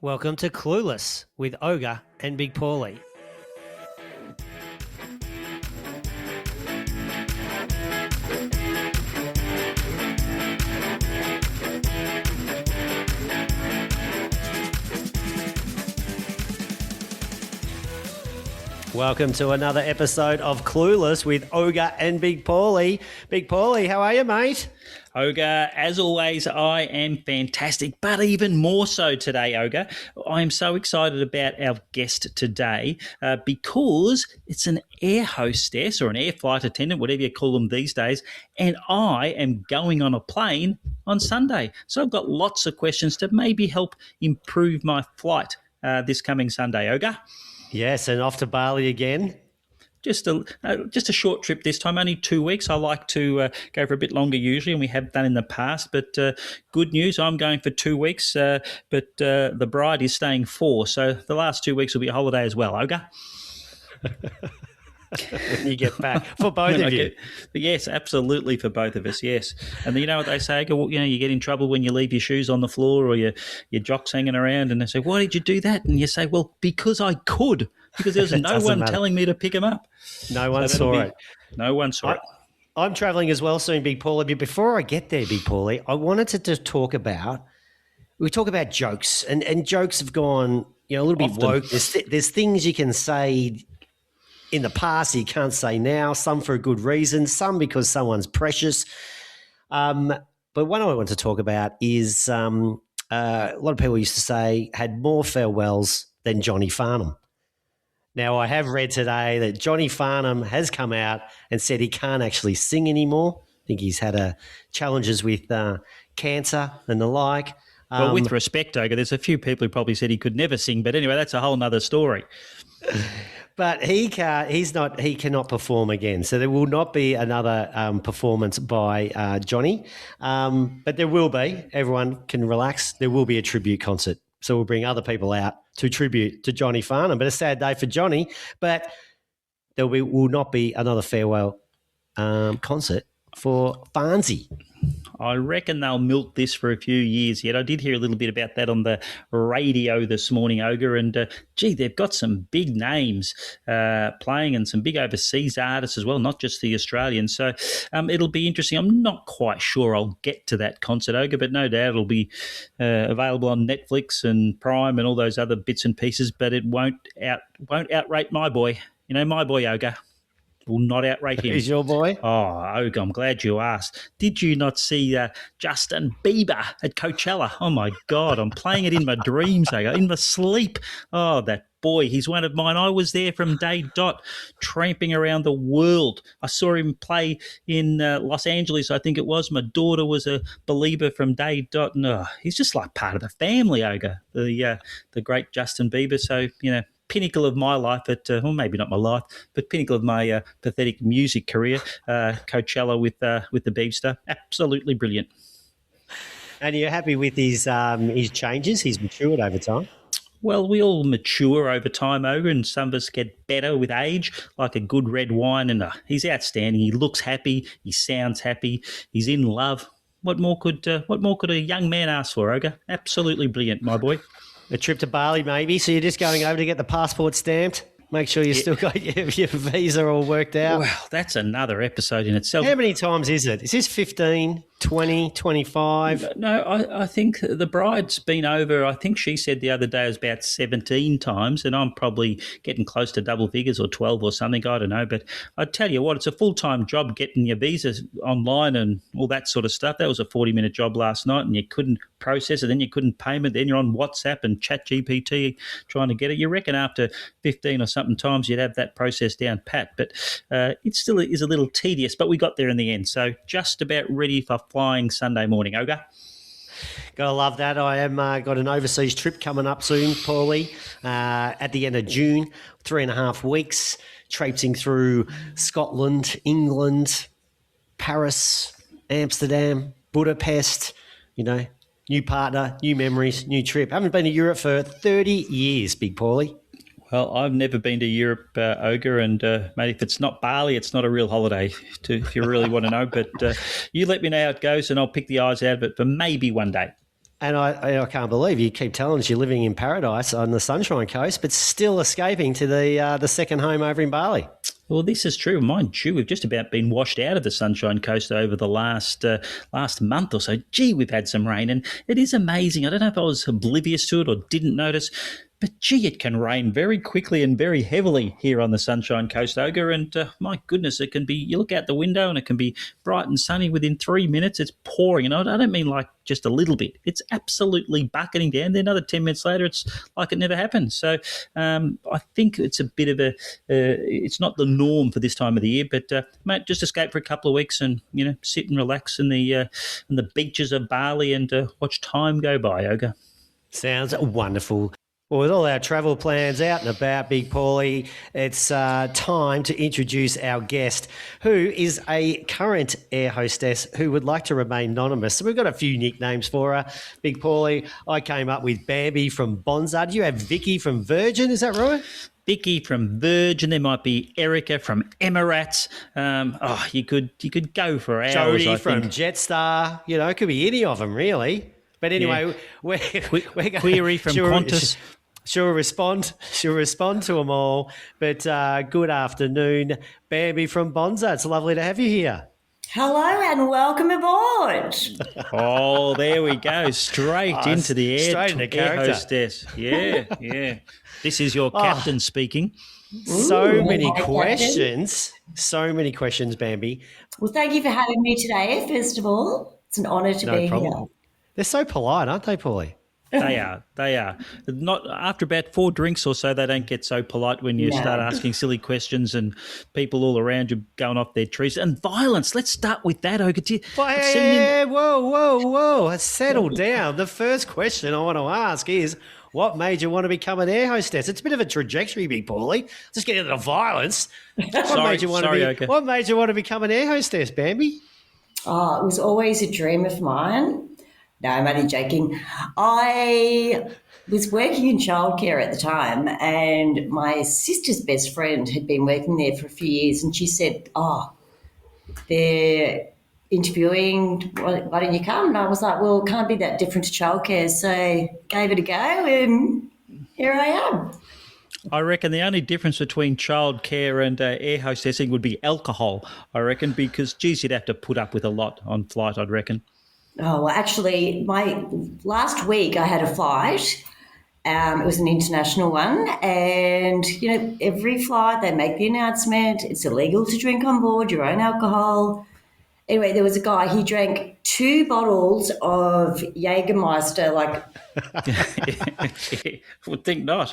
Welcome to Clueless with Ogre and Big Pauly. Welcome to another episode of Clueless with Ogre and Big Pauly. Big Pauly, how are you, mate? Ogre, as always, I am fantastic, but even more so today, Ogre. I am so excited about our guest today because it's an air hostess or an air flight attendant, whatever you call them these days, and I am going on a plane on Sunday. So I've got lots of questions to maybe help improve my flight this coming Sunday, Ogre. Yes, and off to Bali again. Just a short trip this time, only 2 weeks. I like to go for a bit longer usually, and we have done in the past. But good news, I'm going for 2 weeks, but the bride is staying 4. So the last 2 weeks will be a holiday as well, Ogre. When you get back, for both of you. Yes, absolutely, for both of us, yes. And you know what they say, Ogre, you get in trouble when you leave your shoes on the floor or your jocks hanging around, and they say, why did you do that? And you say, well, because I could. Because there's no one telling me to pick them up. No one saw it. No one saw it. I'm travelling as well soon, Big Pauly. But before I get there, Big Pauly, I wanted to just talk about jokes. And jokes have gone, a little bit woke. There's things you can say in the past you can't say now, some for a good reason, some because someone's precious. But one I want to talk about is a lot of people used to say had more farewells than Johnny Farnham. Now, I have read today that Johnny Farnham has come out and said he can't actually sing anymore. I think he's had challenges with cancer and the like. Well, with respect, Ogre, there's a few people who probably said he could never sing, but anyway, that's a whole nother story. But he cannot perform again. So there will not be another performance by Johnny. But there will be. Everyone can relax. There will be a tribute concert. So we'll bring other people out to tribute to Johnny Farnham. But a sad day for Johnny. But there will not be another farewell concert for Farnsey. I reckon they'll milk this for a few years yet. I did hear a little bit about that on the radio this morning, Ogre, and they've got some big names playing and some big overseas artists as well, not just the Australians. So it'll be interesting. I'm not quite sure I'll get to that concert, Ogre, but no doubt it'll be available on Netflix and Prime and all those other bits and pieces, but it won't outrate my boy. My boy, Ogre. Will not outrate him. Is your boy? Oh, Ogre, I'm glad you asked. Did you not see Justin Bieber at Coachella? Oh, my God, I'm playing it in my dreams, Ogre, in my sleep. Oh, that boy, he's one of mine. I was there from day dot, tramping around the world. I saw him play in Los Angeles, I think it was. My daughter was a believer from day dot. And he's just like part of the family, Ogre, the great Justin Bieber. So, pinnacle of my life well, maybe not my life, but pinnacle of my pathetic music career, Coachella with the Beebster. Absolutely brilliant. And you're happy with his changes? He's matured over time? Well, we all mature over time, Ogre, and some of us get better with age, like a good red wine, and he's outstanding. He looks happy. He sounds happy. He's in love. What more could a young man ask for, Ogre? Absolutely brilliant, my boy. A trip to Bali, maybe. So you're just going over to get the passport stamped? Make sure you still got your visa all worked out? Well, that's another episode in itself. How many times is it? Is this 15, 20, 25? No, I think the bride's been over, I think she said the other day it was about 17 times, and I'm probably getting close to double figures or 12 or something, I don't know. But I tell you what, it's a full-time job getting your visa online and all that sort of stuff. That was a 40-minute job last night, and you couldn't process it, then you couldn't payment, then you're on WhatsApp and ChatGPT trying to get it. You reckon after 15 or something times you'd have that process down pat, but it still is a little tedious, but we got there in the end. So just about ready for flying Sunday morning, Ogre. Gotta love that. I am got an overseas trip coming up soon, Pauly, at the end of June, 3.5 weeks, traipsing through Scotland, England, Paris, Amsterdam, Budapest, new partner, new memories, new trip. I haven't been to Europe for 30 years, Big Pauly. Well, I've never been to Europe, Ogre, and mate, if it's not Bali, it's not a real holiday, if you really want to know. But you let me know how it goes, and I'll pick the eyes out of it for maybe one day. And I can't believe you keep telling us you're living in paradise on the Sunshine Coast, but still escaping to the second home over in Bali. Well, this is true. Mind you, we've just about been washed out of the Sunshine Coast over the last month or so. Gee, we've had some rain, and it is amazing. I don't know if I was oblivious to it or didn't notice, but gee, it can rain very quickly and very heavily here on the Sunshine Coast, Ogre. And my goodness, it can be, you look out the window and it can be bright and sunny within 3 minutes. It's pouring. And I don't mean like just a little bit. It's absolutely bucketing down. Then another 10 minutes later, it's like it never happened. So I think it's a bit of it's not the norm for this time of the year. But, mate, just escape for a couple of weeks and, sit and relax in the beaches of Bali and watch time go by, Ogre. Sounds wonderful. Well, with all our travel plans out and about, Big Pauly, it's time to introduce our guest, who is a current air hostess who would like to remain anonymous. So we've got a few nicknames for her. Big Pauly, I came up with Bambi from Bonza. Do you have Vicky from Virgin? Is that right? Vicky from Virgin. There might be Erica from Emirates. You could go for hours. Jodie from Jetstar. It could be any of them, really. But anyway, we're Query from Qantas. She'll respond to them all. But good afternoon, Bambi from Bonza. It's lovely to have you here. Hello and welcome aboard. Oh, there we go. Straight into the air hostess. Yeah. This is your captain speaking. So many questions. So many questions, Bambi. Well, thank you for having me today, first of all. It's an honour to be here. They're so polite, aren't they, Pauly? They are. Not after about 4 drinks or so, they don't get so polite when you start asking silly questions and people all around you going off their trees. And violence. Let's start with that, Ogre. Whoa. Settle down. The first question I want to ask is, what made you want to become an air hostess? It's a bit of a trajectory, Big Pauly. Just get into the violence. What made you want to become an air hostess, Bambi? Oh, it was always a dream of mine. No, I'm only joking. I was working in childcare at the time, and my sister's best friend had been working there for a few years, and she said, they're interviewing, why don't you come? And I was like, well, it can't be that different to childcare. So gave it a go, and here I am. I reckon the only difference between childcare and air hostessing would be alcohol, I reckon, because, geez, you'd have to put up with a lot on flight, I'd reckon. Oh, well, actually, my last week I had a flight. It was an international one. And, every flight they make the announcement, it's illegal to drink on board, your own alcohol. Anyway, there was a guy, he drank 2 bottles of Jägermeister, Would think not.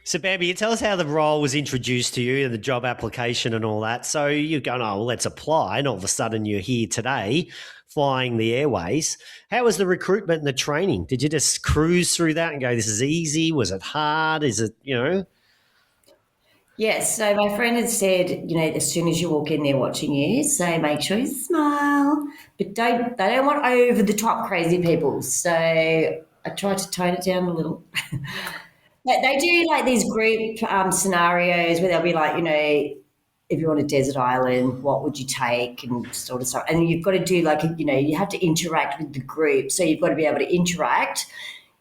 So, Bambi, you tell us how the role was introduced to you and the job application and all that. So you're going, let's apply, and all of a sudden you're here today flying the airways. How was the recruitment and the training? Did you just cruise through that and go, this is easy? Was it hard? Is it, Yes, so my friend had said, as soon as you walk in, they're watching you, so make sure you smile. But they don't want over-the-top crazy people. So I tried to tone it down a little. But they do these group scenarios where they'll be like, if you're on a desert island, what would you take and sort of stuff. And you've got to do you have to interact with the group. So you've got to be able to interact.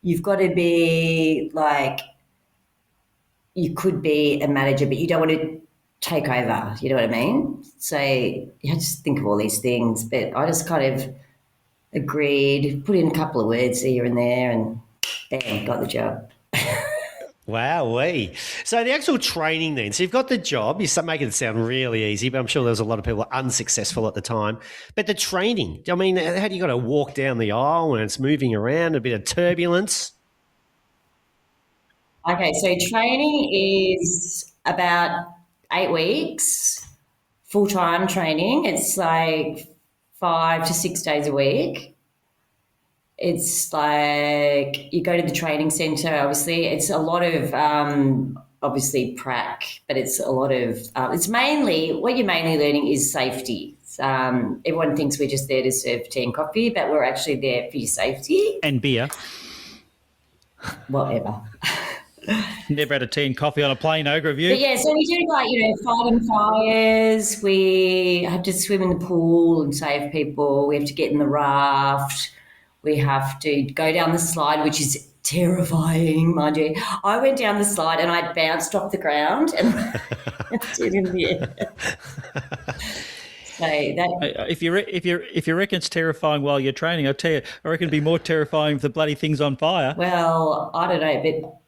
You've got to be you could be a manager, but you don't want to take over. You know what I mean? So you have to think of all these things. But I just kind of agreed, put in a couple of words here and there, and bam, got the job. Wowee. So the actual training then, so you've got the job, you're making it sound really easy, but I'm sure there was a lot of people unsuccessful at the time. But the training, how do you got to walk down the aisle when it's moving around, a bit of turbulence? Okay, so training is about 8 weeks, full-time training. It's 5 to 6 days a week. It's you go to the training centre, obviously. It's a lot of, obviously, prac, but it's a lot of, it's mainly, what you're mainly learning is safety. Everyone thinks we're just there to serve tea and coffee, but we're actually there for your safety. And beer. Whatever. Never had a tea and coffee on a plane, Ogre, have you? But yeah, so we do fighting fires. We have to swim in the pool and save people. We have to get in the raft. We have to go down the slide, which is terrifying, mind you. I went down the slide and I bounced off the ground and did in the air. So that If you reckon it's terrifying while you're training, I tell you, I reckon it'd be more terrifying if the bloody thing's on fire. well, I don't know, but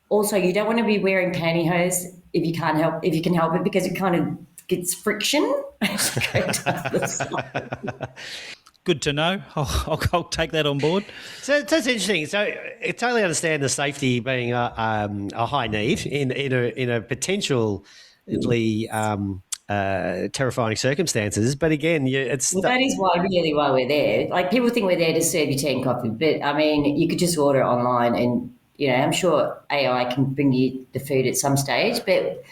also you don't want to be wearing pantyhose if you can help it because it kind of gets friction. Go down the slide. Good to know. I'll take that on board. So that's interesting. So I totally understand the safety being a high need in a potentially terrifying circumstances. But again, Well, that is really why we're there. Like people think we're there to serve you tea and coffee, but I mean, you could just order it online, and I'm sure AI can bring you the food at some stage. But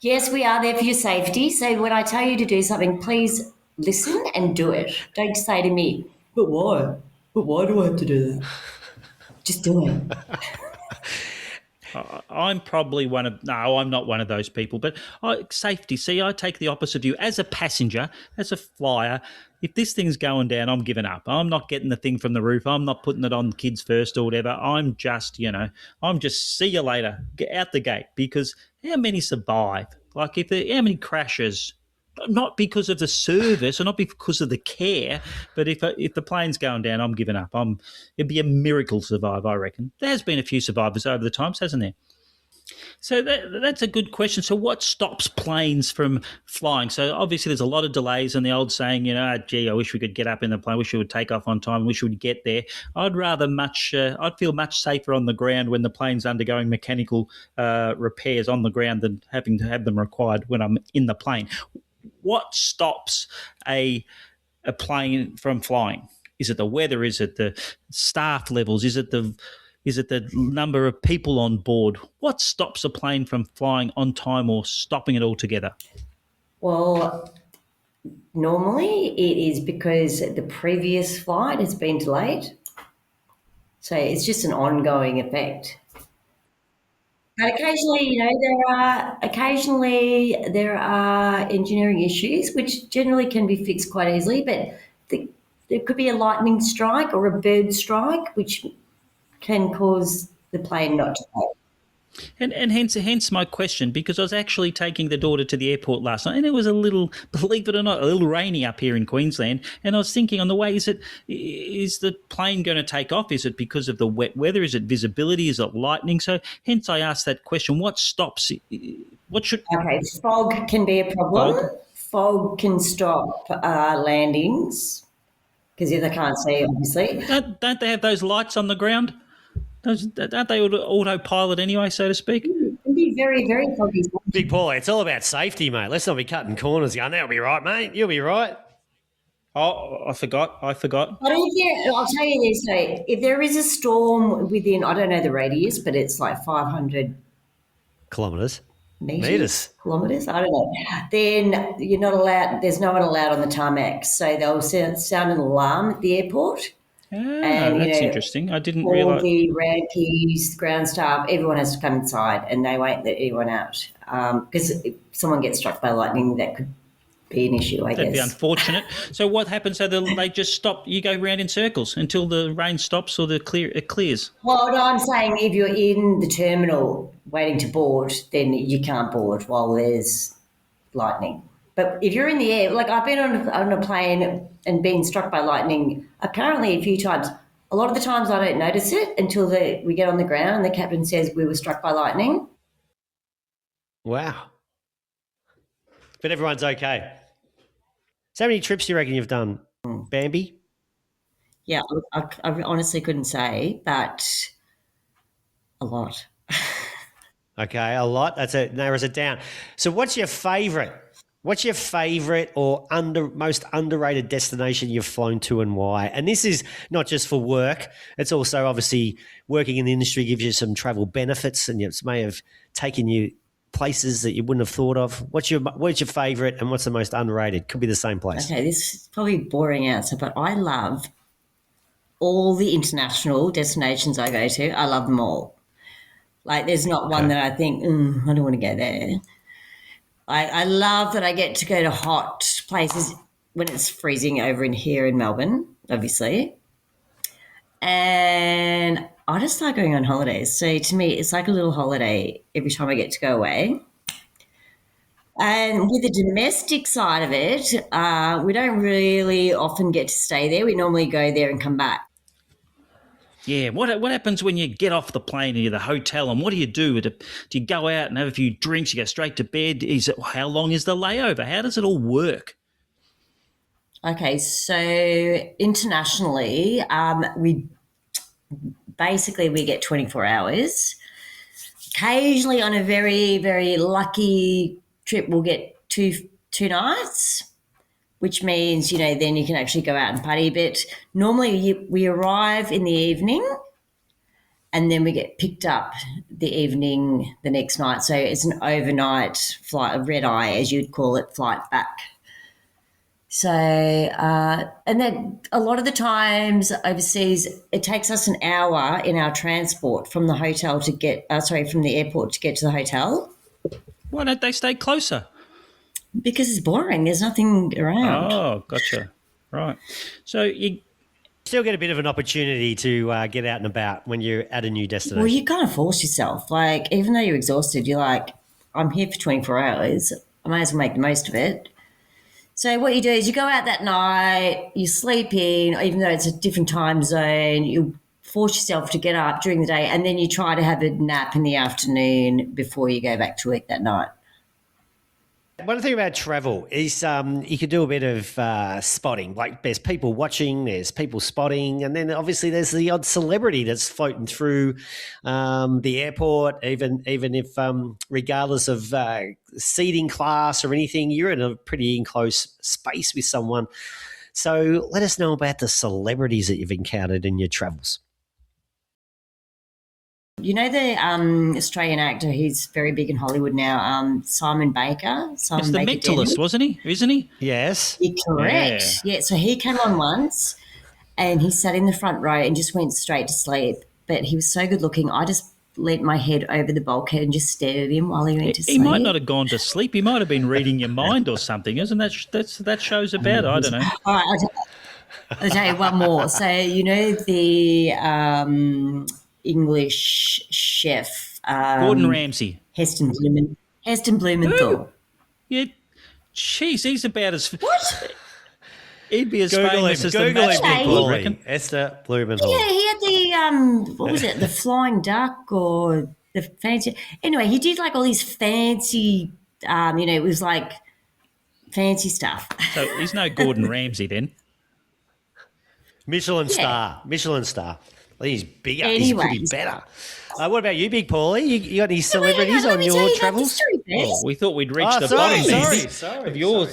yes, we are there for your safety. So when I tell you to do something, please listen and do it. Don't say to me, "But why? But why do I have to do that?" Just do it. I'm probably I'm not one of those people, but safety. See, I take the opposite view. As a passenger, as a flyer, if this thing's going down, I'm giving up. I'm not getting the thing from the roof. I'm not putting it on kids first or whatever. I'm just see you later, get out the gate, because how many survive? Like how many crashes? Not because of the service or not because of the care, but if the plane's going down, I'm giving up. It'd be a miracle to survive, I reckon. There has been a few survivors over the times, hasn't there? So that's a good question. So what stops planes from flying? So obviously there's a lot of delays, and the old saying, gee, I wish we could get up in the plane, wish we would take off on time, wish we would get there. I'd feel much safer on the ground when the plane's undergoing mechanical repairs on the ground than having to have them required when I'm in the plane. What stops a plane from flying? Is it the weather? Is it the staff levels? Is it the number of people on board? What stops a plane from flying on time or stopping it altogether? Well, normally it is because the previous flight has been delayed. So it's just an ongoing effect. But occasionally, there are engineering issues which generally can be fixed quite easily. But there could be a lightning strike or a bird strike, which can cause the plane not to fly. And hence my question, because I was actually taking the daughter to the airport last night, and it was believe it or not, a little rainy up here in Queensland. And I was thinking on the way, is the plane going to take off? Is it because of the wet weather? Is it visibility? Is it lightning? So hence I asked that question. What stops? Okay, fog can be a problem. Fog can stop landings because if they can't see, obviously. Don't they have those lights on the ground? Aren't they autopilot anyway, so to speak? It can be very, very foggy. Big Pauly, it's all about safety, mate. Let's not be cutting corners going, that'll be right, mate. You'll be right. Oh, I forgot. But I'll tell you this, though. If there is a storm within, I don't know the radius, but it's like 500 kilometres. Kilometres, I don't know. Then you're not allowed, there's no one allowed on the tarmac. So they'll sound an alarm at the airport. And that's interesting. I didn't all realise. The rampies, ground staff, everyone has to come inside, and they won't let anyone out because if someone gets struck by lightning, that could be an issue. That'd be unfortunate. So what happens? So they just stop. You go round in circles until the rain stops or it clears. Well, no, I'm saying if you're in the terminal waiting to board, then you can't board while there's lightning. But if you're in the air, like I've been on a plane and been struck by lightning apparently a few times. A lot of the times I don't notice it until we get on the ground and the captain says we were struck by lightning. Wow. But everyone's okay. So how many trips do you reckon you've done, Bambi? Yeah, I honestly couldn't say, but a lot. Okay, a lot. Narrows it down. So what's your favourite? What's your favourite or most underrated destination you've flown to and why? And this is not just for work. It's also obviously working in the industry gives you some travel benefits and it may have taken you places that you wouldn't have thought of. What's your favourite and what's the most underrated? Could be the same place. Okay, this is probably a boring answer, but I love all the international destinations I go to. I love them all. Like there's not one that I think, I don't want to go there. I love that I get to go to hot places when it's freezing over in here in Melbourne, obviously. And I just like going on holidays. So to me, it's like a little holiday every time I get to go away. And with the domestic side of it, we don't really often get to stay there. We normally go there and come back. Yeah, what happens when you get off the plane and you're at the hotel, and what do you do? Do you go out and have a few drinks? You go straight to bed? How long is the layover? How does it all work? Okay, so internationally, we get 24 hours. Occasionally, on a very very lucky trip, we'll get two nights, which means then you can actually go out and party. But normally, we arrive in the evening, and then we get picked up the evening the next night. So it's an overnight flight, a red eye, as you'd call it, flight back. So, and then a lot of the times overseas, it takes us an hour in our transport from the hotel to from the airport to get to the hotel. Why don't they stay closer? Because it's boring. There's nothing around. Oh, gotcha. Right. So you still get a bit of an opportunity to get out and about when you're at a new destination. Well, you kind of force yourself. Like, even though you're exhausted, you're like, I'm here for 24 hours. I may as well make the most of it. So what you do is you go out that night, you sleep in, even though it's a different time zone, you force yourself to get up during the day, and then you try to have a nap in the afternoon before you go back to work that night. One thing about travel is you could do a bit of spotting. Like, there's people watching, there's people spotting, and then obviously there's the odd celebrity that's floating through the airport, even if regardless of seating class or anything, you're in a pretty enclosed space with someone. So let us know about the celebrities that you've encountered in your travels. You know the Australian actor, he's very big in Hollywood now, Simon Baker? It's the mentalist, wasn't he? Isn't he? Yes. You're correct. Yeah, so he came on once and he sat in the front row and just went straight to sleep. But he was so good looking, I just leant my head over the bulkhead and just stared at him while he went to sleep. He might not have gone to sleep. He might have been reading your mind or something. Isn't that show's about? I don't know. All right, I'll tell you one more. So, the English chef, Gordon Ramsay, Heston Blumenthal. Ooh. Yeah, jeez, he's about as what? He'd be as famous as the matchmaker, I reckon. Esther Blumenthal. Yeah, he had the what was it? The flying duck or the fancy. Anyway, he did like all these fancy. It was like fancy stuff. So he's no Gordon Ramsay then. Michelin star. I think he's bigger. Anyways. He could be better. What about you, Big Paulie? You got any celebrities on your travels? Oh, we thought we'd reached the bottom of your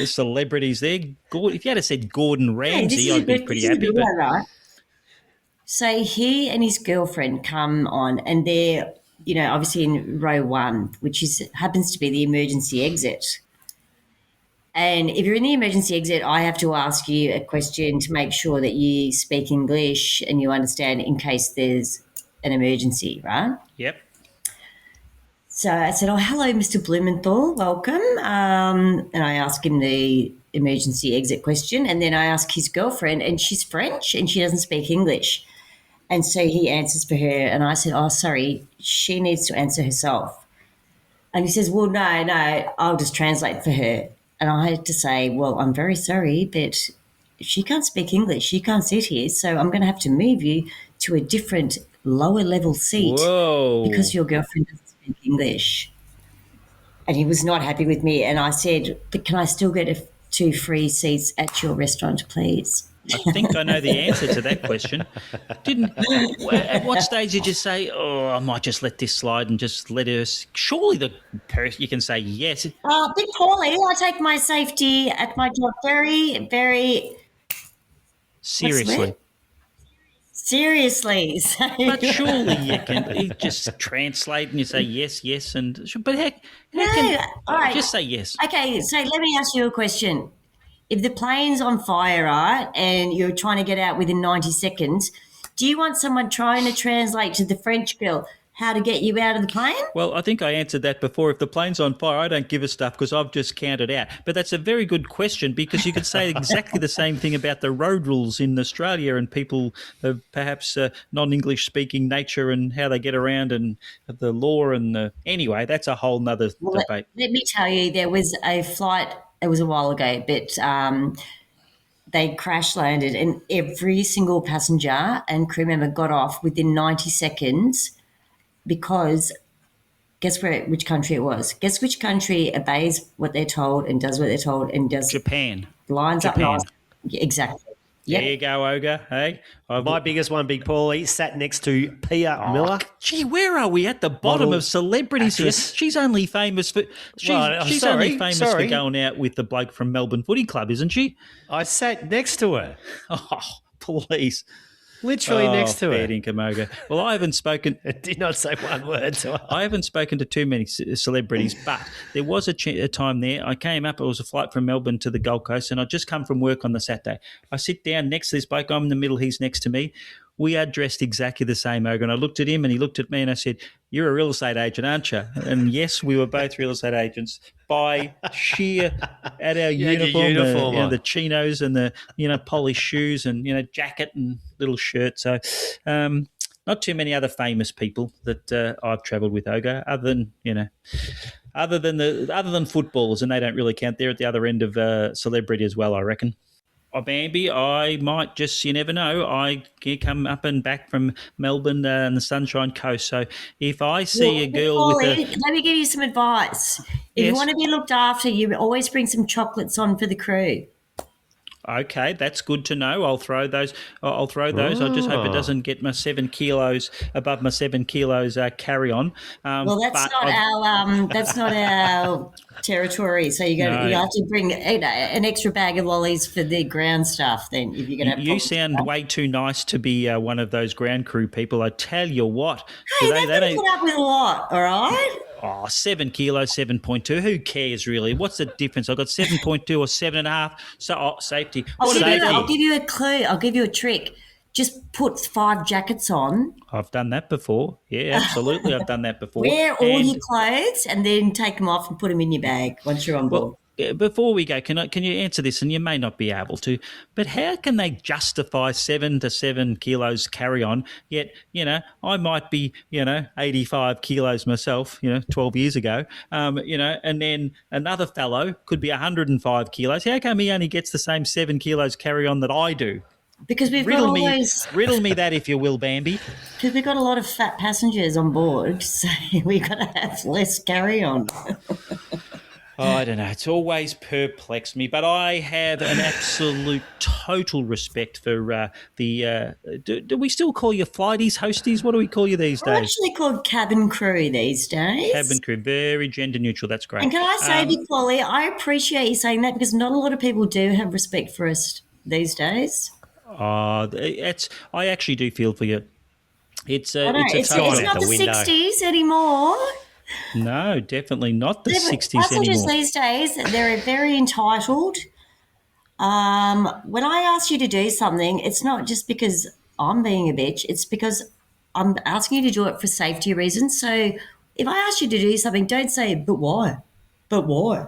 celebrities there. If you had said Gordon Ramsay, I'd be pretty happy. But right. So he and his girlfriend come on, and they're obviously in row 1, which happens to be the emergency exit. And if you're in the emergency exit, I have to ask you a question to make sure that you speak English and you understand in case there's an emergency, right? Yep. So I said, hello, Mr. Blumenthal, welcome. And I asked him the emergency exit question. And then I asked his girlfriend, and she's French and she doesn't speak English. And so he answers for her. And I said, sorry, she needs to answer herself. And he says, well, no, I'll just translate for her. And I had to say, well, I'm very sorry, but she can't speak English. She can't sit here. So I'm going to have to move you to a different lower level seat. Whoa. Because your girlfriend doesn't speak English. And he was not happy with me. And I said, but can I still get 2 free seats at your restaurant, please? I think I know the answer to that question. At what stage did you say, I might just let this slide and just let her? Surely you can say yes. Big Pauly, I take my safety at my job very, very seriously. Seriously. But surely you can just translate and you say yes, but heck, all right. Just say yes. Okay, so let me ask you a question. If the plane's on fire, right, and you're trying to get out within 90 seconds, do you want someone trying to translate to the French girl, how to get you out of the plane? Well, I think I answered that before. If the plane's on fire, I don't give a stuff because I've just counted out. But that's a very good question because you could say exactly the same thing about the road rules in Australia and people of perhaps non-English speaking nature and how they get around and the law and anyway, that's a whole nother debate. Let me tell you, there was a flight, it was a while ago, but they crash landed and every single passenger and crew member got off within 90 seconds because guess which country it was? Guess which country obeys what they're told and does what they're told and does Japan. lines Japan. up nice. Exactly. Yep. There you go, Ogre. Hey, My biggest one, Big Pauly, sat next to Pia Miller. Gee, where are we at the bottom Model, of celebrities here? actress. She's only famous for only famous for going out with the bloke from Melbourne Footy Club, isn't she? I sat next to her, Oh, please. literally next to fair her. dinkum, Ogre. Well, I haven't spoken. I did not say one word to her. I haven't spoken to too many celebrities, but there was a time there. I came up. It was a flight from Melbourne to the Gold Coast, and I'd just come from work on the Saturday. I sit down next to this bloke. I'm in the middle. He's next to me. We are dressed exactly the same, Ogre. And I looked at him, and he looked at me, and I said, "You're a real estate agent, aren't you?" And yes, we were both real estate agents by sheer at our uniform, the chinos and the polished shoes and jacket and little shirt. So. Not too many other famous people that I've travelled with, Ogre, other than footballers, and they don't really count. They're at the other end of celebrity as well, I reckon. Oh, Bambi, I might just, you never know, I come up and back from Melbourne and the Sunshine Coast. So if I see a girl with a... Let me give you some advice. If you want to be looked after, you always bring some chocolates on for the crew. Okay, that's good to know. I'll throw those. I just hope it doesn't get my 7 kilos above my 7 kilos carry on. Well, that's not our territory. So you have to bring an extra bag of lollies for the ground stuff. Then, if you're going to have you sound way too nice to be one of those ground crew people. I tell you what. Hey, they don't put up with a lot. All right. Oh, 7 kilos, 7.2. Who cares, really? What's the difference? I've got 7.2 or 7.5. So, safety. I'll give you a clue. I'll give you a trick. Just put 5 jackets on. I've done that before. Yeah, absolutely. I've done that before. Wear all your clothes and then take them off and put them in your bag once you're on board. Well, before we go, can you answer this? And you may not be able to, but how can they justify 7 to 7 kilos carry on? Yet, I might be, 85 kilos myself, 12 years ago, and then another fellow could be 105 kilos. How come he only gets the same 7 kilos carry on that I do? Because riddle me that, if you will, Bambi. Because we've got a lot of fat passengers on board, so we've got to have less carry on. I don't know. It's always perplexed me, but I have an absolute total respect for do we still call you flighties, hosties? What do we call you these days? We're actually called cabin crew these days. Cabin crew, very gender neutral. That's great. And can I say, Big Pauly, I appreciate you saying that because not a lot of people do have respect for us these days. I actually do feel for you. It's not the 60s anymore. No, definitely not the 60s passengers anymore. These days, they're very entitled. When I ask you to do something, it's not just because I'm being a bitch. It's because I'm asking you to do it for safety reasons. So if I ask you to do something, don't say, but why? But why?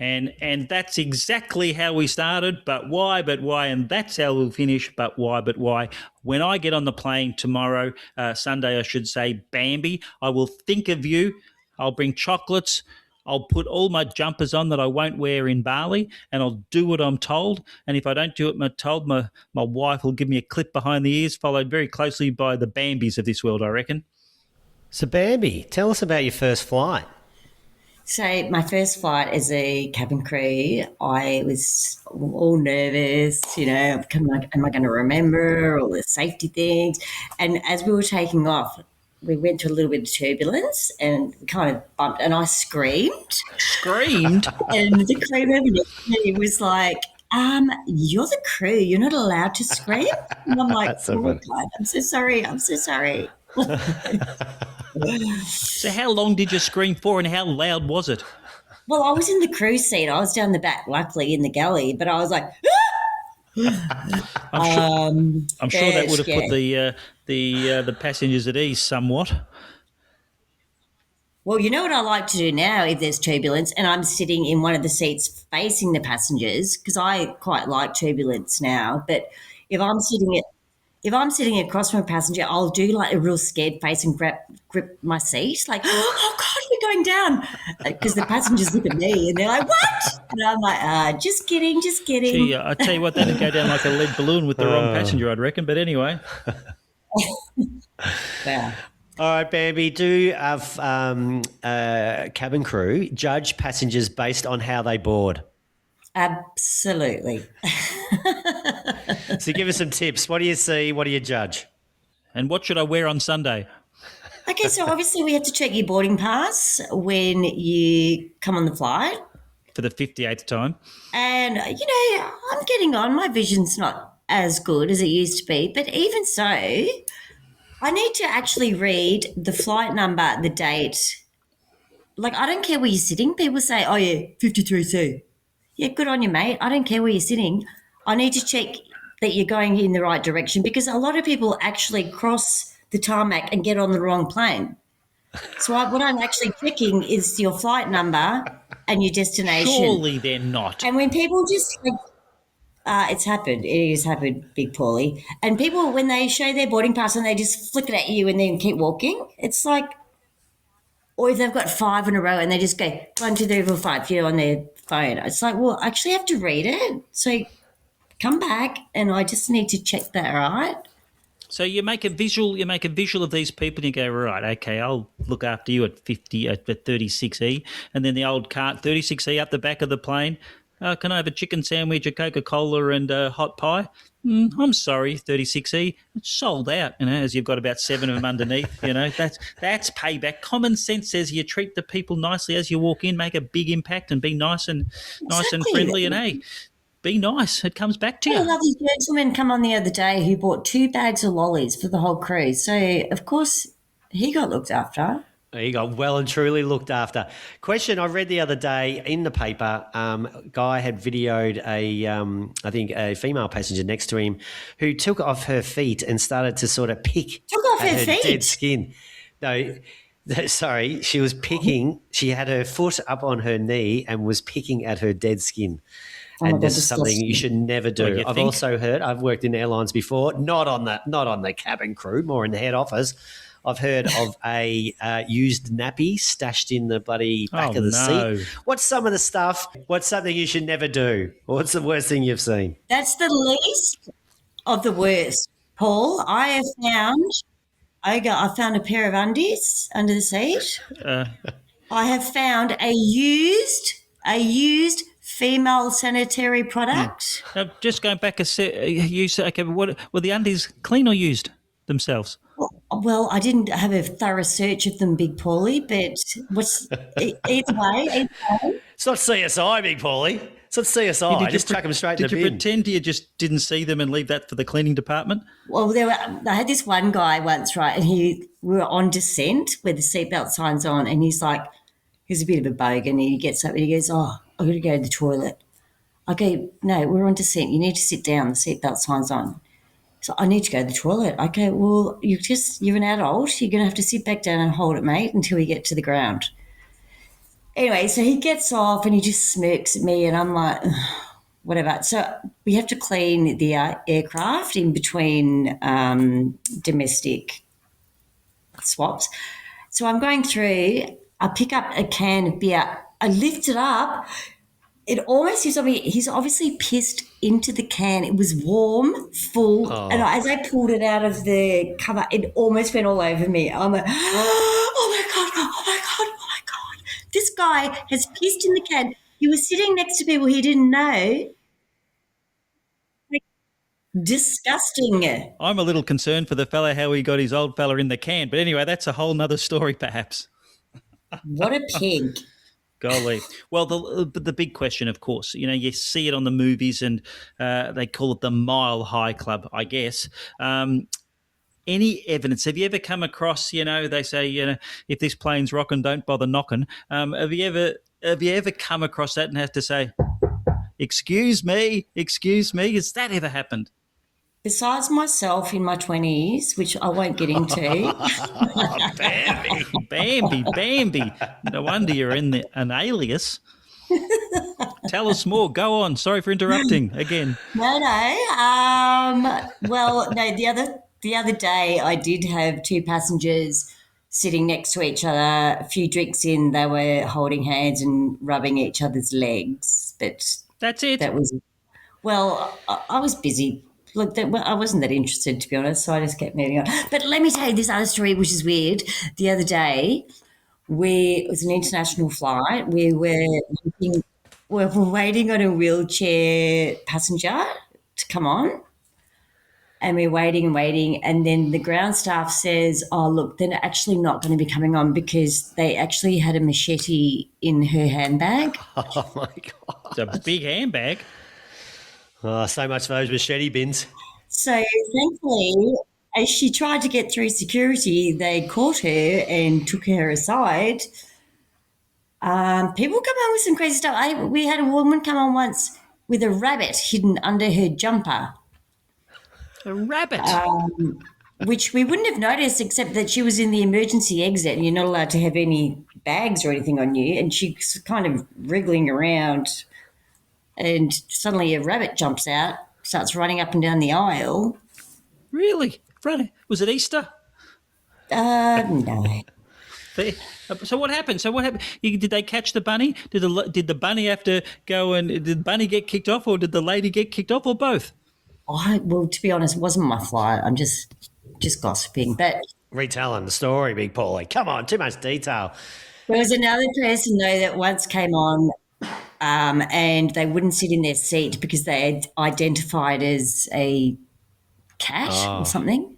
And that's exactly how we started, but why, and that's how we'll finish, but why. When I get on the plane tomorrow, Sunday I should say, Bambi, I will think of you. I'll bring chocolates. I'll put all my jumpers on that I won't wear in Bali, and I'll do what I'm told. And if I don't do what I'm told, my wife will give me a clip behind the ears, followed very closely by the Bambis of this world, I reckon. So, Bambi, tell us about your first flight. So my first flight as a cabin crew, I was all nervous, am I going to remember all the safety things? And as we were taking off, we went through a little bit of turbulence and kind of bumped, and I screamed. Screamed? And the crew member next to me was like, you're the crew, you're not allowed to scream. And I'm like, God, I'm so sorry. So how long did you scream for and how loud was it? Well, I was in the crew seat. I was down the back, luckily, in the galley, but I was like, I'm sure that would have put yeah. the passengers at ease somewhat. Well, you know what I like to do now if there's turbulence and I'm sitting in one of the seats facing the passengers, because I quite like turbulence now, but if I'm sitting at if I'm sitting across from a passenger, I'll do like a real scared face and grip my seat, like, oh God, we're going down. Because the passengers look at me and they're like, what? And I'm like, just kidding, just Gee, kidding. I tell you what, that'd go down like a lead balloon with the wrong passenger, I'd reckon. But anyway, Yeah. All right, Bambi, do cabin crew judge passengers based on how they board? Absolutely. So give us some tips. What do you see? What do you judge? and what should I wear on Sunday? Okay, so obviously we have to check your boarding pass when you come on the flight. For the 58th time. And, I'm getting on. My vision's not as good as it used to be. But even so, I need to actually read the flight number, the date. Like, I don't care where you're sitting. People say, oh, yeah, 53C. Yeah, good on you, mate. I don't care where you're sitting. I need to check that you're going in the right direction because a lot of people actually cross the tarmac and get on the wrong plane. So what I'm actually checking is your flight number and your destination. Surely they're not. And when people just it's happened. It has happened, Big Pauly. And people, when they show their boarding pass and they just flick it at you and then keep walking, it's like, or if they've got 5 in a row and they just go 1, 2, 3, 4, 5, on their phone. It's like, well, I actually have to read it. So come back and I just need to check that, right? So you make a visual of these people and you go, right, okay, I'll look after you at 36E, and then the old cart 36E up the back of the plane. Can I have a chicken sandwich, a Coca-Cola and a hot pie? I'm sorry, 36E, it's sold out, as you've got about 7 of them underneath, that's payback. Common sense says you treat the people nicely as you walk in, make a big impact and be nice and friendly, and hey, be nice. It comes back to I had you. a lovely gentleman come on the other day who bought 2 bags of lollies for the whole cruise. So, of course, he got looked after. He got well and truly looked after. Question I read the other day in the paper, guy had videoed I think a female passenger next to him who took off her feet and started to sort of pick Took off at her feet? dead skin. No, sorry, she was picking. She had her foot up on her knee and was picking at her dead skin. my And God, this is something disgusting. you should never do. What do you I've think? also heard, I've worked in airlines before, not on the cabin crew, more in the head office. I've heard of a used nappy stashed in the bloody back of the seat. What's some of the stuff? What's something you should never do? What's the worst thing you've seen? That's the least of the worst, Paul. I found a pair of undies under the seat. I have found a used female sanitary product. Just going back a set, you say, okay, what were the undies clean or used themselves? Well, I didn't have a thorough search of them, Big Pauly, but either way. It's not CSI, Big Pauly. It's not CSI. Just chuck them straight in the bin. Did you pretend you just didn't see them and leave that for the cleaning department? Well, I had this one guy once, right, and we were on descent where the seatbelt sign's on, and he's like, he's a bit of a bogan, and he gets up and he goes, oh, I've got to go to the toilet. I go, no, we're on descent. You need to sit down. The seatbelt sign's on. So I need to go to the toilet. Okay, well, you're an adult. You're going to have to sit back down and hold it, mate, until we get to the ground. Anyway, so he gets off and he just smirks at me and I'm like, ugh, whatever. So we have to clean the aircraft in between domestic swaps. So I'm going through, I pick up a can of beer. I lift it up. It almost seems like he's obviously pissed into the can. It was warm, full, and as I pulled it out of the cover, it almost went all over me. I'm like, oh my God, oh my God, oh my God. This guy has pissed in the can. He was sitting next to people he didn't know. Like, disgusting. I'm a little concerned for the fella how he got his old fella in the can. But anyway, that's a whole nother story perhaps. What a pig. Golly. Well, the big question, of course, you see it on the movies and they call it the Mile High Club, I guess. Any evidence? Have you ever come across, they say, if this plane's rocking, don't bother knocking. Have you ever come across that and have to say, excuse me. Has that ever happened? Besides myself in my 20s, which I won't get into. Bambi. No wonder you're in an alias. Tell us more. Go on. Sorry for interrupting again. No. Well, no. The other day, I did have two passengers sitting next to each other. A few drinks in, they were holding hands and rubbing each other's legs. But That's it. that was I was busy. Look, I wasn't that interested, to be honest. So I just kept moving on. But let me tell you this other story, which is weird. The other day, it was an international flight. We were waiting on a wheelchair passenger to come on, and we're waiting and waiting. And then the ground staff says, "Oh, look, they're actually not going to be coming on because they actually had a machete in her handbag." Oh, my God. It's a big handbag. Oh, so much for those machete bins. So thankfully, as she tried to get through security, they caught her and took her aside. People come on with some crazy stuff. We had a woman come on once with a rabbit hidden under her jumper, A rabbit. which we wouldn't have noticed except that she was in the emergency exit and you're not allowed to have any bags or anything on you. And she's kind of wriggling around and suddenly a rabbit jumps out, starts running up and down the aisle. Really? Right. Was it Easter? No. So what happened? Did they catch the bunny? Did the bunny have to go and did the bunny get kicked off, or did the lady get kicked off, or both? Well, to be honest, it wasn't my flight. I'm just gossiping. But Retelling the story, Big Pauly. Come on, too much detail. there was another person, though, that once came on and they wouldn't sit in their seat because they had identified as a cat or something.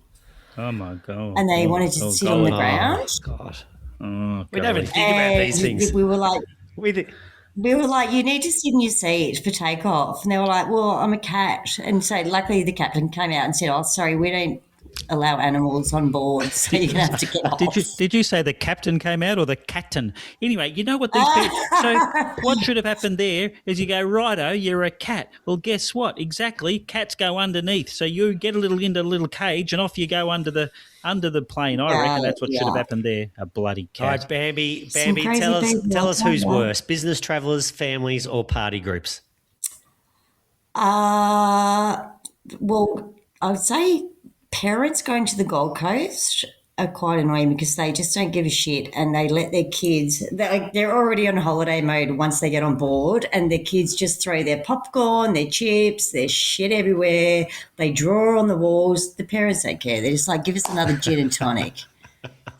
Oh my God! And they wanted to sit on the ground. God. Oh, We don't even think about And these things. we were like, We you need to sit in your seat for takeoff. And they were like, well, I'm a cat. And so luckily the captain came out and said, oh, sorry, we don't allow animals on board, so you're going to have to get off. Did you say the captain came out or the captain? Anyway, you know what these people... So what should have happened there is you go, righto, you're a cat. Well, guess what? Exactly, cats go underneath. So you get into a little cage and off you go under the plane. I reckon that's what should have happened there. A bloody cat. All right, Bambi, Some crazy tell us people. who's worse, business travellers, families, or party groups? Well, I would say parents going to the Gold Coast are quite annoying because they just don't give a shit and they let their kids, they're already on holiday mode once they get on board, and their kids just throw their popcorn, their chips, their shit everywhere. They draw on the walls. The parents don't care. They're just like, give us another gin and tonic.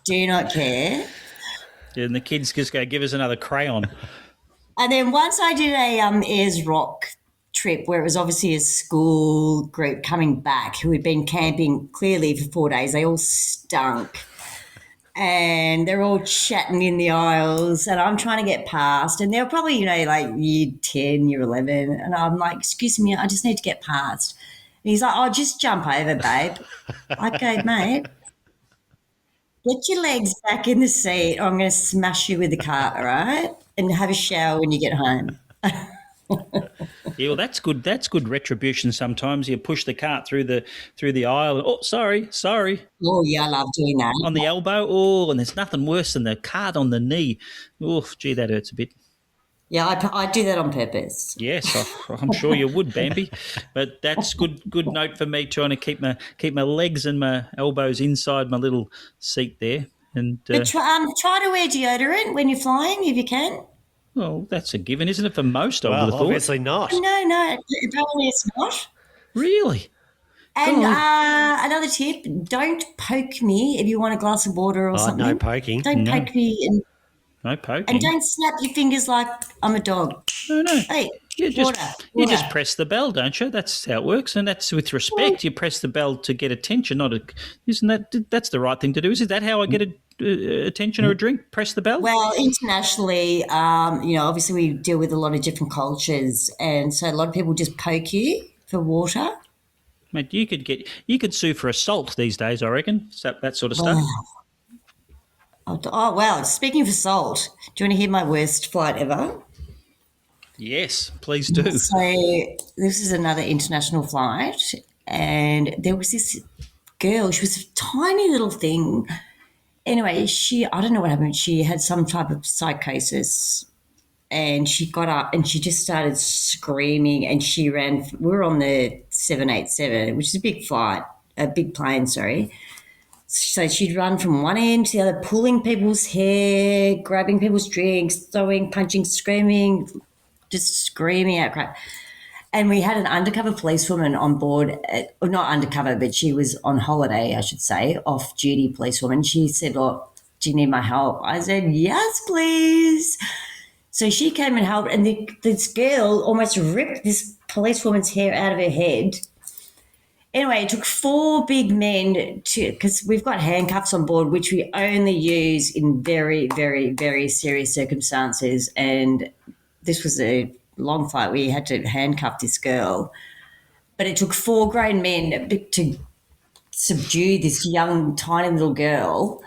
Do not care. Yeah, and the kids just go, give us another crayon. And then once I did a Ayers Rock trip where it was obviously a school group coming back who had been camping clearly for 4 days. They all stunk and they're all chatting in the aisles and I'm trying to get past, and they're probably, like year 10, year 11, and I'm like, excuse me, I just need to get past. And he's like, oh, just jump over, babe. Okay, mate. Get your legs back in the seat or I'm going to smash you with the cart, all right? And have a shower when you get home. Yeah, well, that's good. That's good retribution. Sometimes you push the cart through the aisle. Oh, sorry, Oh, yeah, I love doing that. on the elbow. Oh, and there's nothing worse than the cart on the knee. Oh, gee, that hurts a bit. Yeah, I do that on purpose. Yes, I'm sure you would, Bambi. But that's good note for me, trying to keep my legs and my elbows inside my little seat there. And But try to wear deodorant when you're flying if you can. well, that's a given, isn't it? For most, I would have Well, thought. obviously not. No, apparently it's not. Really? And another tip, don't poke me if you want a glass of water or something. No poking. Don't poke me No poking. and don't snap your fingers like I'm a dog. No. Hey, You water. just press the bell, don't you? That's how it works, and that's with respect. You press the bell to get attention, isn't that's the right thing to do? Isn't that how I get attention or a drink? Press the bell. Well, internationally, obviously we deal with a lot of different cultures, and so a lot of people just poke you for water. Mate, you could sue for assault these days, I reckon. So that sort of stuff. Oh, wow. Speaking of assault, do you want to hear my worst flight ever? Yes, please do. So this is another international flight, and there was this girl. She was a tiny little thing. Anyway, I don't know what happened. She had some type of psychosis, and she got up and she just started screaming, and she ran. We were on the 787, which is a big flight, a big plane, sorry. So she'd run from one end to the other, pulling people's hair, grabbing people's drinks, throwing, punching, screaming, just screaming out crap. And we had an undercover policewoman on board, or not undercover, but she was on holiday, I should say, off-duty policewoman. She said, "Oh, do you need my help?" I said, "Yes, please." So she came and helped, and this girl almost ripped this policewoman's hair out of her head. Anyway, it took 4 big men because we've got handcuffs on board, which we only use in very, very, very serious circumstances. And this was a long flight. We had to handcuff this girl. But it took 4 grown men to subdue this young, tiny little girl.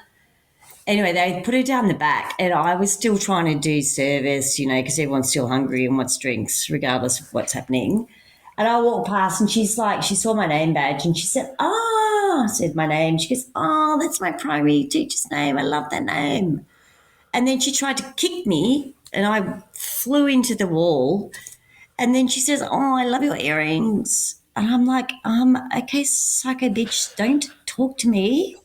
Anyway, they put her down the back, and I was still trying to do service, because everyone's still hungry and wants drinks, regardless of what's happening. And I walked past, and she saw my name badge, and she said, I said my name. She goes, "Oh, that's my primary teacher's name. I love that name." And then she tried to kick me, and I flew into the wall. And then she says, "Oh, I love your earrings." And I'm like, okay, psycho bitch, don't talk to me.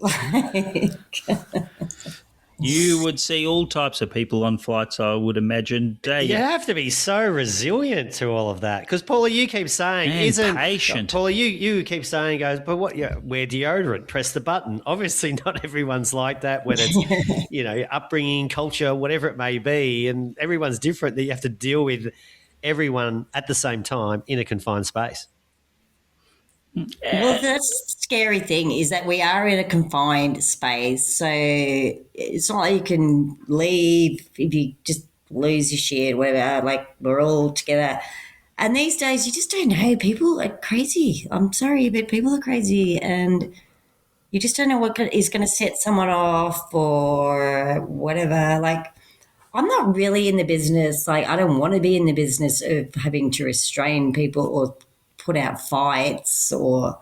You would see all types of people on flights, I would imagine. You have to be so resilient to all of that. Because, Paulie, you keep saying, and patient. Paulie, you keep saying, but what, wear deodorant, press the button. Obviously, not everyone's like that, whether it's, upbringing, culture, whatever it may be. And everyone's different, that you have to deal with everyone at the same time in a confined space. Well, that's the scary thing, is that we are in a confined space. So it's not like you can leave if you just lose your shit, whatever. Like, we're all together. And these days, you just don't know. People are crazy. I'm sorry, but people are crazy. And you just don't know what is going to set someone off or whatever. Like, I'm not really in the business. Like, I don't want to be in the business of having to restrain people or put out fights or,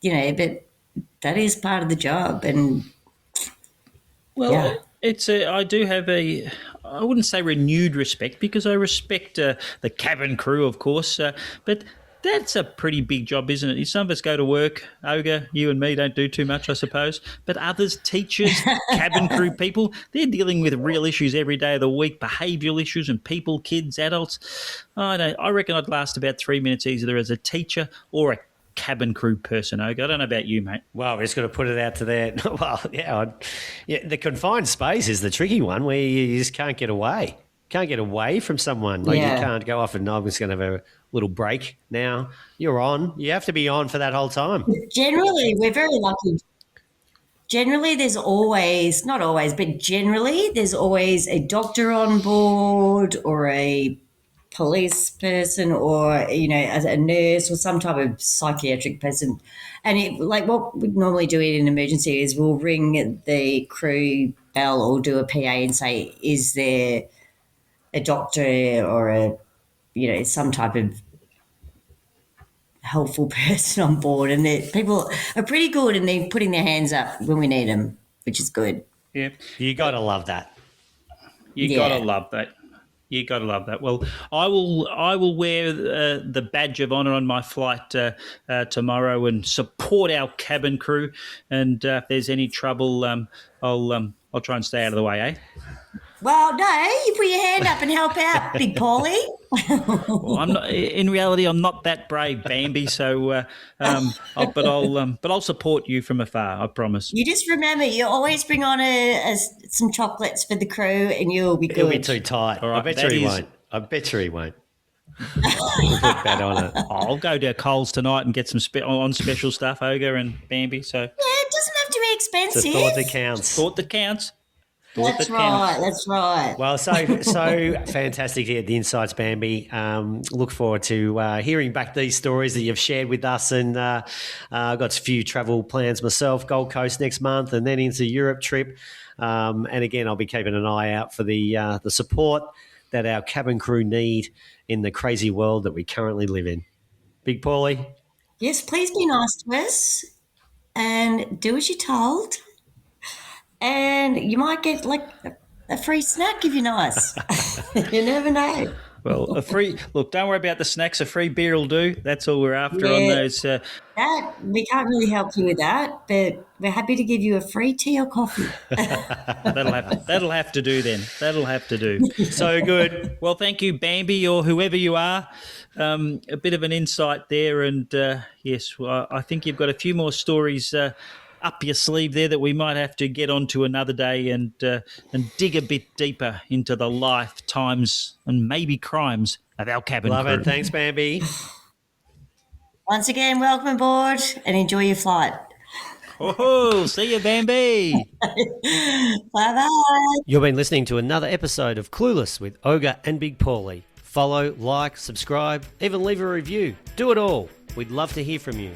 but that is part of the job. And I do have I wouldn't say renewed respect, because I respect the cabin crew, of course, but that's a pretty big job, isn't it? Some of us go to work, Olga, you and me don't do too much, I suppose, but others, teachers, cabin crew people, they're dealing with real issues every day of the week, behavioural issues and people, kids, adults. I reckon I'd last about 3 minutes either as a teacher or a cabin crew person, Olga. I don't know about you, mate. Well, we're just going to put it out to there. Well, the confined space is the tricky one, where you just can't get away. Can't get away from someone. You can't go off and, I'm just going to have a little break now. You're on. You have to be on for that whole time. Generally, we're very lucky. Generally, there's always, not always, but generally there's always a doctor on board or a police person or, as a nurse or some type of psychiatric person. And what we normally do in an emergency is we'll ring the crew bell or do a PA and say, is there a doctor or some type of helpful person on board, and people are pretty good and they're putting their hands up when we need them, which is good. Yeah. You got to love that. You got to love that. You got to love that. Well, I will wear the badge of honour on my flight tomorrow and support our cabin crew. And if there's any trouble, I'll try and stay out of the way, eh? Well, no, you put your hand up and help out, Big Pauly. Well, I'm not. In reality, I'm not that brave, Bambi. So, I'll support you from afar. I promise. You just remember, you always bring on some chocolates for the crew, and you'll be good. He'll be too tight. All right, I bet you he won't. We'll put that on it. I'll go to Coles tonight and get some on special stuff, Olga and Bambi. So it doesn't have to be expensive. It's the thought that counts. Thought that counts. That's right. Well, so fantastic to get the insights, Bambi. Look forward to hearing back these stories that you've shared with us. And I've got a few travel plans myself, Gold Coast next month and then into Europe trip. And again, I'll be keeping an eye out for the support that our cabin crew need in the crazy world that we currently live in. Big Pauly. Yes, please be nice to us and do as you're told. And you might get like a free snack if you're nice. You never know. Well, look, don't worry about the snacks. A free beer will do. That's all we're after on Yeah. those. That we can't really help you with that, but we're happy to give you a free tea or coffee. That'll have to do then. That'll have to do. So good. Well, thank you, Bambi, or whoever you are. A bit of an insight there, and yes, well, I think you've got a few more stories up your sleeve there that we might have to get onto another day and dig a bit deeper into the lifetimes and maybe crimes of our cabin Love crew. it. Thanks, Bambi. Once again, welcome aboard and enjoy your flight. Oh, see you, Bambi. Bye-bye. You've been listening to another episode of Clueless with Ogre and Big Pauly. Follow, like, subscribe, even leave a review. Do it all. We'd love to hear from you.